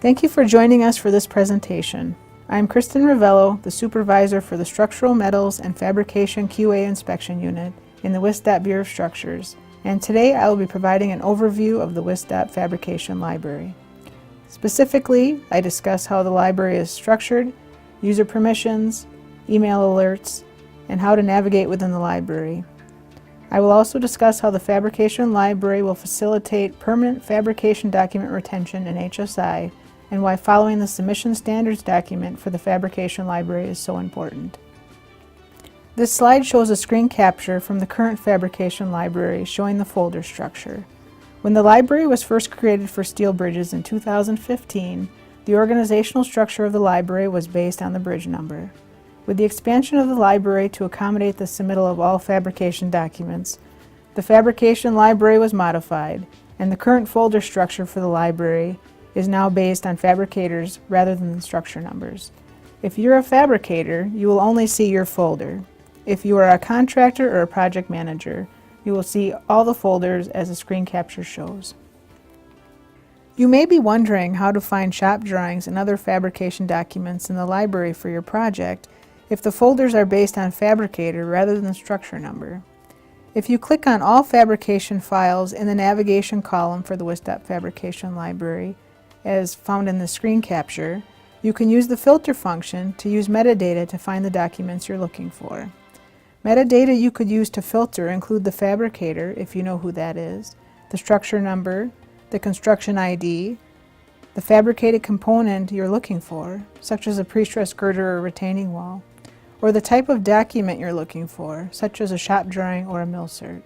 Thank you for joining us for this presentation. I'm Kristen Ravello, the Supervisor for the Structural Metals and Fabrication QA Inspection Unit in the WSDOT Bureau of Structures, and today I will be providing an overview of the WSDOT Fabrication Library. Specifically, I discuss how the library is structured, user permissions, email alerts, and how to navigate within the library. I will also discuss how the Fabrication Library will facilitate permanent fabrication document retention in HSI, and why following the submission standards document for the Fabrication Library is so important. This slide shows a screen capture from the current Fabrication Library showing the folder structure. When the library was first created for steel bridges in 2015, the organizational structure of the library was based on the bridge number. With the expansion of the library to accommodate the submittal of all fabrication documents, the Fabrication Library was modified, and the current folder structure for the library is now based on fabricators rather than the structure numbers. If you're a fabricator, you will only see your folder. If you are a contractor or a project manager, you will see all the folders as the screen capture shows. You may be wondering how to find shop drawings and other fabrication documents in the library for your project if the folders are based on fabricator rather than structure number. If you click on all fabrication files in the navigation column for the WSDOT Fabrication Library, as found in the screen capture, you can use the filter function to use metadata to find the documents you're looking for. Metadata you could use to filter include the fabricator, if you know who that is, the structure number, the construction ID, the fabricated component you're looking for, such as a pre-stressed girder or retaining wall, or the type of document you're looking for, such as a shop drawing or a mill cert.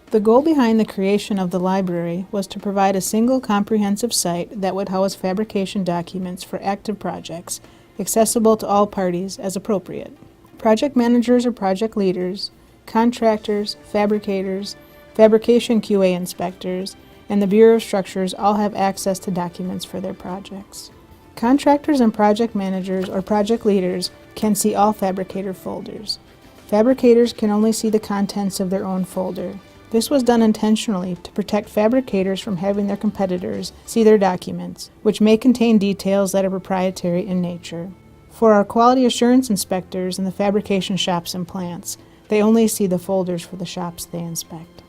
The goal behind the creation of the library was to provide a single comprehensive site that would house fabrication documents for active projects, accessible to all parties as appropriate. Project managers or project leaders, contractors, fabricators, fabrication QA inspectors, and the Bureau of Structures all have access to documents for their projects. Contractors and project managers or project leaders can see all fabricator folders. Fabricators can only see the contents of their own folder. This was done intentionally to protect fabricators from having their competitors see their documents, which may contain details that are proprietary in nature. For our quality assurance inspectors in the fabrication shops and plants, they only see the folders for the shops they inspect.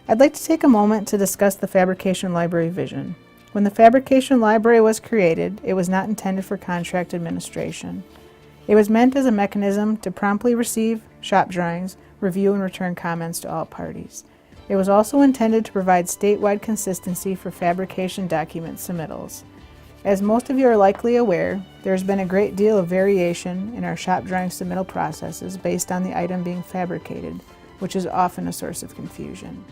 I'd like to take a moment to discuss the Fabrication Library vision. When the Fabrication Library was created, it was not intended for contract administration. It was meant as a mechanism to promptly receive shop drawings, review and return comments to all parties. It was also intended to provide statewide consistency for fabrication document submittals. As most of you are likely aware, there has been a great deal of variation in our shop drawing submittal processes based on the item being fabricated, which is often a source of confusion.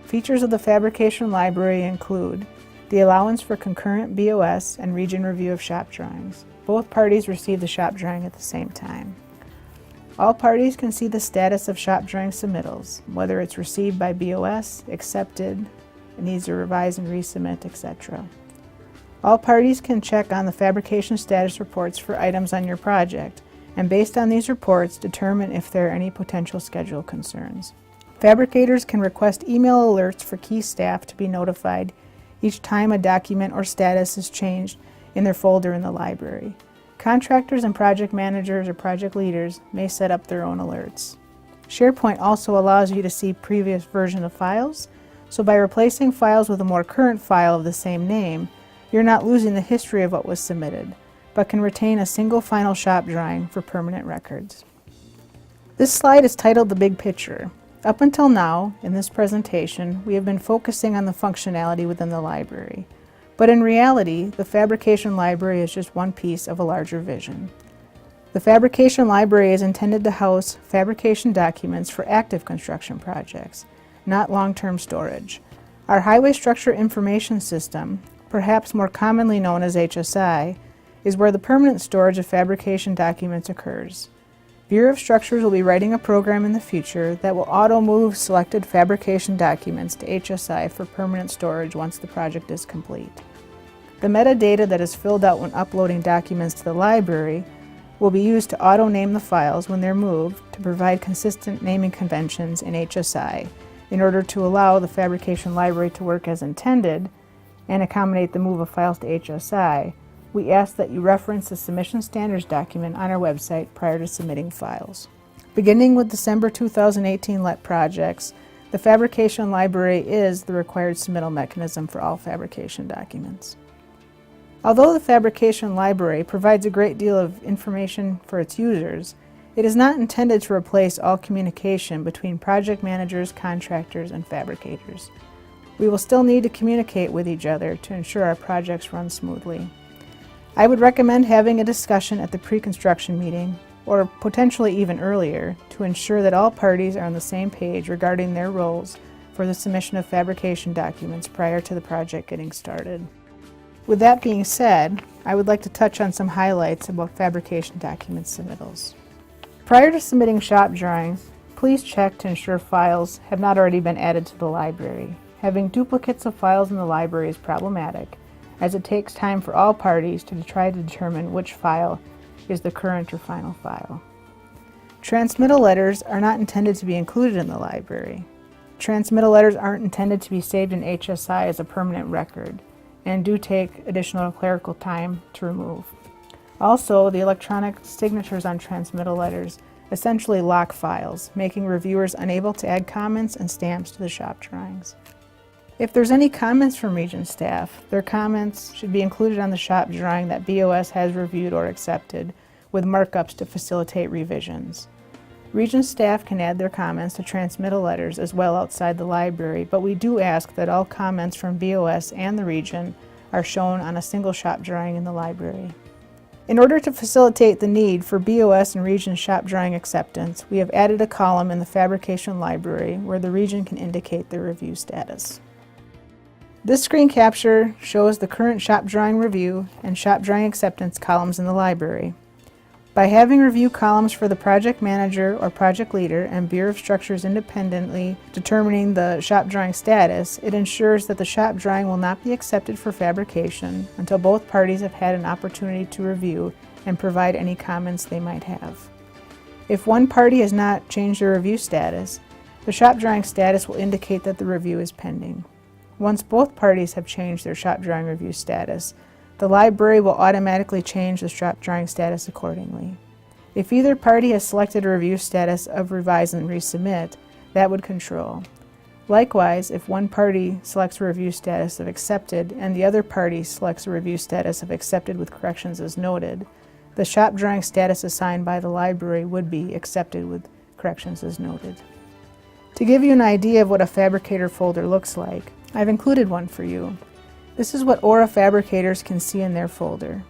Features of the Fabrication Library include the allowance for concurrent BOS and region review of shop drawings. Both parties receive the shop drawing at the same time. All parties can see the status of shop drawing submittals, whether it's received by BOS, accepted, needs to revise and resubmit, etc. All parties can check on the fabrication status reports for items on your project, and based on these reports, determine if there are any potential schedule concerns. Fabricators can request email alerts for key staff to be notified each time a document or status is changed in their folder in the library. Contractors and project managers or project leaders may set up their own alerts. SharePoint also allows you to see previous version of files, so by replacing files with a more current file of the same name, you're not losing the history of what was submitted, but can retain a single final shop drawing for permanent records. This slide is titled The Big Picture. Up until now, in this presentation, we have been focusing on the functionality within the library. But in reality, the Fabrication Library is just one piece of a larger vision. The Fabrication Library is intended to house fabrication documents for active construction projects, not long-term storage. Our Highway Structure Information System, perhaps more commonly known as HSI, is where the permanent storage of fabrication documents occurs. Bureau of Structures will be writing a program in the future that will auto-move selected fabrication documents to HSI for permanent storage once the project is complete. The metadata that is filled out when uploading documents to the library will be used to auto-name the files when they're moved to provide consistent naming conventions in HSI in order to allow the Fabrication Library to work as intended and accommodate the move of files to HSI, we ask that you reference the Submission Standards document on our website prior to submitting files. Beginning with December 2018 LET projects, the Fabrication Library is the required submittal mechanism for all fabrication documents. Although the Fabrication Library provides a great deal of information for its users, it is not intended to replace all communication between project managers, contractors, and fabricators. We will still need to communicate with each other to ensure our projects run smoothly. I would recommend having a discussion at the pre-construction meeting, or potentially even earlier, to ensure that all parties are on the same page regarding their roles for the submission of fabrication documents prior to the project getting started. With that being said, I would like to touch on some highlights about fabrication document submittals. Prior to submitting shop drawings, please check to ensure files have not already been added to the library. Having duplicates of files in the library is problematic, as it takes time for all parties to try to determine which file is the current or final file. Transmittal letters are not intended to be included in the library. Transmittal letters aren't intended to be saved in HSI as a permanent record, and do take additional clerical time to remove. Also, the electronic signatures on transmittal letters essentially lock files, making reviewers unable to add comments and stamps to the shop drawings. If there's any comments from Region staff, their comments should be included on the shop drawing that BOS has reviewed or accepted, with markups to facilitate revisions. Region staff can add their comments to transmittal letters as well outside the library, but we do ask that all comments from BOS and the Region are shown on a single shop drawing in the library. In order to facilitate the need for BOS and Region shop drawing acceptance, we have added a column in the Fabrication Library where the Region can indicate their review status. This screen capture shows the current shop drawing review and shop drawing acceptance columns in the library. By having review columns for the project manager or project leader and Bureau of Structures independently determining the shop drawing status, it ensures that the shop drawing will not be accepted for fabrication until both parties have had an opportunity to review and provide any comments they might have. If one party has not changed their review status, the shop drawing status will indicate that the review is pending. Once both parties have changed their shop drawing review status, the library will automatically change the shop drawing status accordingly. If either party has selected a review status of revise and resubmit, that would control. Likewise, if one party selects a review status of accepted and the other party selects a review status of accepted with corrections as noted, the shop drawing status assigned by the library would be accepted with corrections as noted. To give you an idea of what a fabricator folder looks like, I've included one for you. This is what Aura fabricators can see in their folder.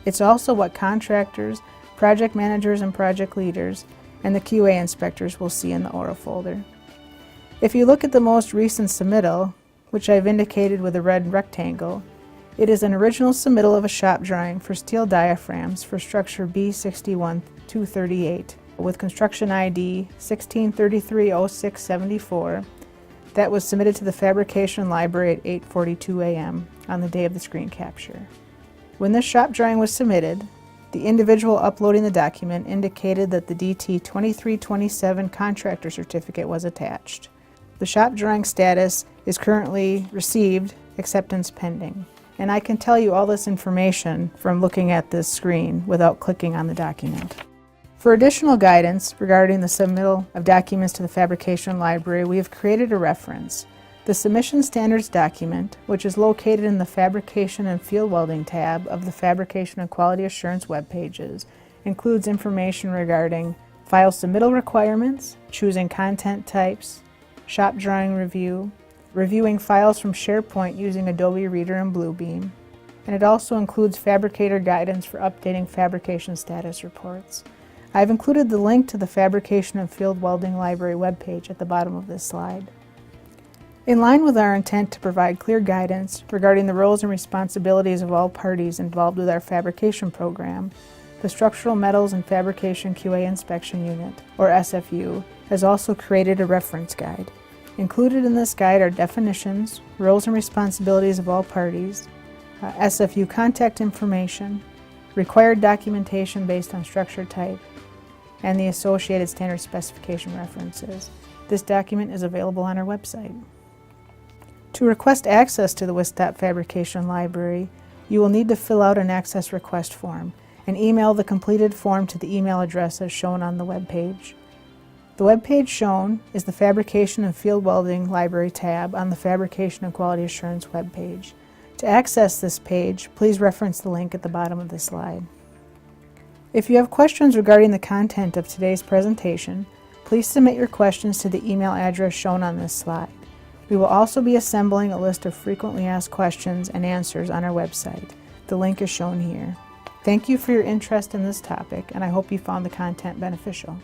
It's also what contractors, project managers and project leaders, and the QA inspectors will see in the Aura folder. If you look at the most recent submittal, which I've indicated with a red rectangle, it is an original submittal of a shop drawing for steel diaphragms for structure B61238 with construction ID 16330674 that was submitted to the Fabrication Library at 8:42 a.m. on the day of the screen capture. When this shop drawing was submitted, the individual uploading the document indicated that the DT 2327 contractor certificate was attached. The shop drawing status is currently received, acceptance pending. And I can tell you all this information from looking at this screen without clicking on the document. For additional guidance regarding the submittal of documents to the Fabrication Library, we have created a reference. The Submission Standards document, which is located in the Fabrication and Field Welding tab of the Fabrication and Quality Assurance web pages, includes information regarding file submittal requirements, choosing content types, shop drawing review, reviewing files from SharePoint using Adobe Reader and Bluebeam, and it also includes fabricator guidance for updating fabrication status reports. I've included the link to the Fabrication and Field Welding Library webpage at the bottom of this slide. In line with our intent to provide clear guidance regarding the roles and responsibilities of all parties involved with our fabrication program, the Structural Metals and Fabrication QA Inspection Unit, or SFU, has also created a reference guide. Included in this guide are definitions, roles and responsibilities of all parties, SFU contact information, required documentation based on structure type, and the associated standard specification references. This document is available on our website. To request access to the WISTAP Fabrication Library, you will need to fill out an access request form and email the completed form to the email address as shown on the web page. The web page shown is the Fabrication and Field Welding Library tab on the Fabrication and Quality Assurance web page. To access this page, please reference the link at the bottom of the slide. If you have questions regarding the content of today's presentation, please submit your questions to the email address shown on this slide. We will also be assembling a list of frequently asked questions and answers on our website. The link is shown here. Thank you for your interest in this topic, and I hope you found the content beneficial.